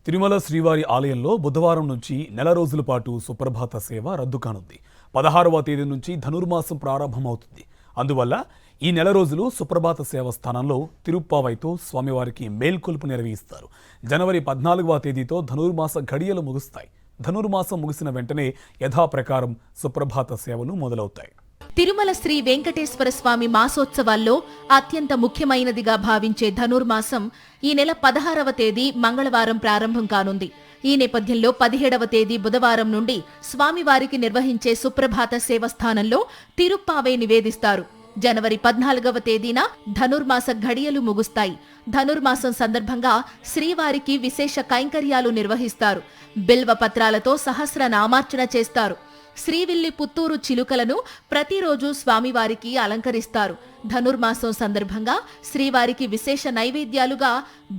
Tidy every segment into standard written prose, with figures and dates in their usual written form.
తిరుమల శ్రీవారి ఆలయంలో బుధవారం నుంచి నెల రోజుల పాటు సుప్రభాత సేవ రద్దు కానుంది. 16వ తేదీ నుంచి ధనుర్మాసం ప్రారంభమవుతుంది. అందువల్ల ఈ నెల రోజులు సుప్రభాత సేవ స్థానంలో తిరుప్పావైతో స్వామివారికి మేల్కొలుపు నిర్వహిస్తారు. జనవరి 14వ తేదీతో ధనుర్మాస ఘడియలు ముగుస్తాయి. ధనుర్మాసం ముగిసిన వెంటనే యథాప్రకారం సుప్రభాత సేవలు మొదలవుతాయి. తిరుమల శ్రీ వెంకటేశ్వర స్వామి మాసోత్సవాల్లో అత్యంత ముఖ్యమైనదిగా భావించే ధనుర్మాసం ఈ నెల 16వ తేదీ మంగళవారం ప్రారంభం కానుంది. ఈ నేపథ్యంలో 17వ తేదీ బుధవారం నుండి స్వామివారికి నిర్వహించే సుప్రభాత సేవ స్థానంలో తిరుప్పావై నివేదిస్తారు. జనవరి 14వ తేదీన ధనుర్మాస ఘడియలు ముగుస్తాయి. ధనుర్మాసం సందర్భంగా శ్రీవారికి విశేష కైంకర్యాలు నిర్వహిస్తారు. బిల్వ పత్రాలతో సహస్ర నామార్చన చేస్తారు. శ్రీవిల్లి పుత్తూరు చిలుకలను ప్రతిరోజు స్వామివారికి అలంకరిస్తారు. ధనుర్మాసం సందర్భంగా శ్రీవారికి విశేష నైవేద్యాలుగా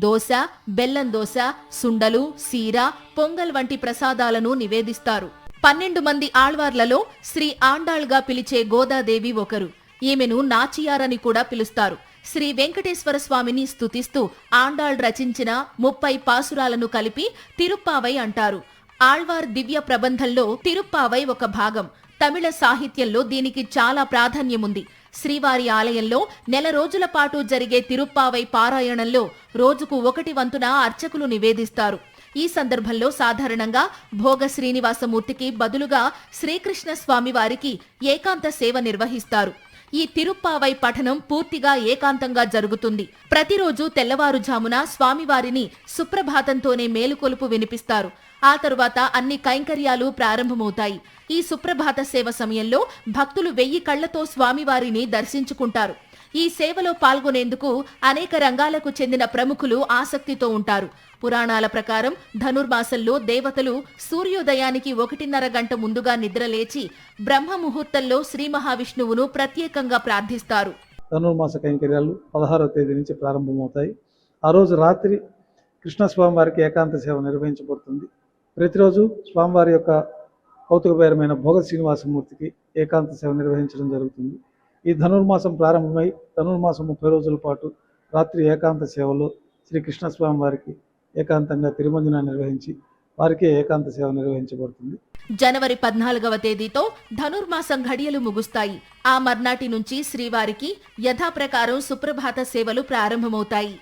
దోశ, బెల్లం దోశ, సుండలు, సీర, పొంగల్ వంటి ప్రసాదాలను నివేదిస్తారు. 12 మంది ఆళ్వార్లలో శ్రీ ఆండాళ్గా పిలిచే గోదాదేవి ఒకరు. ఈమెను నాచియారని కూడా పిలుస్తారు. శ్రీ వెంకటేశ్వర స్వామిని స్తుతిస్తూ ఆండాళ్ రచించిన 30 పాసురాలను కలిపి తిరుప్పావై అంటారు. ఆళ్వార్ దివ్య ప్రబంధంలో తిరుప్పావై ఒక భాగం. తమిళ సాహిత్యంలో దీనికి చాలా ప్రాధాన్యముంది. శ్రీవారి ఆలయంలో నెల రోజుల పాటు జరిగే తిరుప్పావై పారాయణంలో రోజుకు 1 వంతున అర్చకులు నివేదిస్తారు. ఈ సందర్భంలో సాధారణంగా భోగ శ్రీనివాసమూర్తికి బదులుగా శ్రీకృష్ణ స్వామివారికి ఏకాంత సేవ నిర్వహిస్తారు. ఈ తిరుప్పావై పఠనం పూర్తిగా ఏకాంతంగా జరుగుతుంది. ప్రతిరోజు తెల్లవారుజామున స్వామివారిని సుప్రభాతంతోనే మేలుకొలుపు వినిపిస్తారు. ఆ తరువాత అన్ని కైంకర్యాలు ప్రారంభమవుతాయి. ఈ సుప్రభాత సేవ సమయంలో భక్తులు 1000 కళ్లతో స్వామివారిని దర్శించుకుంటారు. ఈ సేవలో పాల్గొనేందుకు అనేక రంగాలకు చెందిన ప్రముఖులు ఆసక్తితో ఉంటారు. పురాణాల ప్రకారం ధనుర్మాసంలో దేవతలు సూర్యోదయానికి 1.5 గంట ముందుగా నిద్రలేచి బ్రహ్మ ముహూర్తంలో శ్రీ మహావిష్ణువును ప్రత్యేకంగా ప్రార్థిస్తారు. ధనుర్మాస కైంకర్యాలు 16వ తేదీ నుంచి ప్రారంభమవుతాయి. ఆ రోజు రాత్రి కృష్ణస్వామి వారికి ఏకాంత సేవ నిర్వహించబడుతుంది. ప్రతిరోజు స్వామివారి యొక్క కౌతుకపరమైన భోగ శ్రీనివాసమూర్తికి ఏకాంత సేవ నిర్వహించడం జరుగుతుంది. ఈ ధనుర్మాసం ప్రారంభమై ధనుర్మాసం 30 రోజుల పాటు రాత్రి ఏకాంత సేవలో శ్రీ కృష్ణస్వామి వారికి ఏకాంతంగా తిరుమంజన నిర్వహించి వారికే ఏకాంత సేవ నిర్వహించబడుతుంది. జనవరి 14వ తేదీతో ధనుర్మాసం ఘడియలు ముగుస్తాయి. ఆ మర్నాటి నుంచి శ్రీవారికి యథాప్రకారం సుప్రభాత సేవలు ప్రారంభమవుతాయి.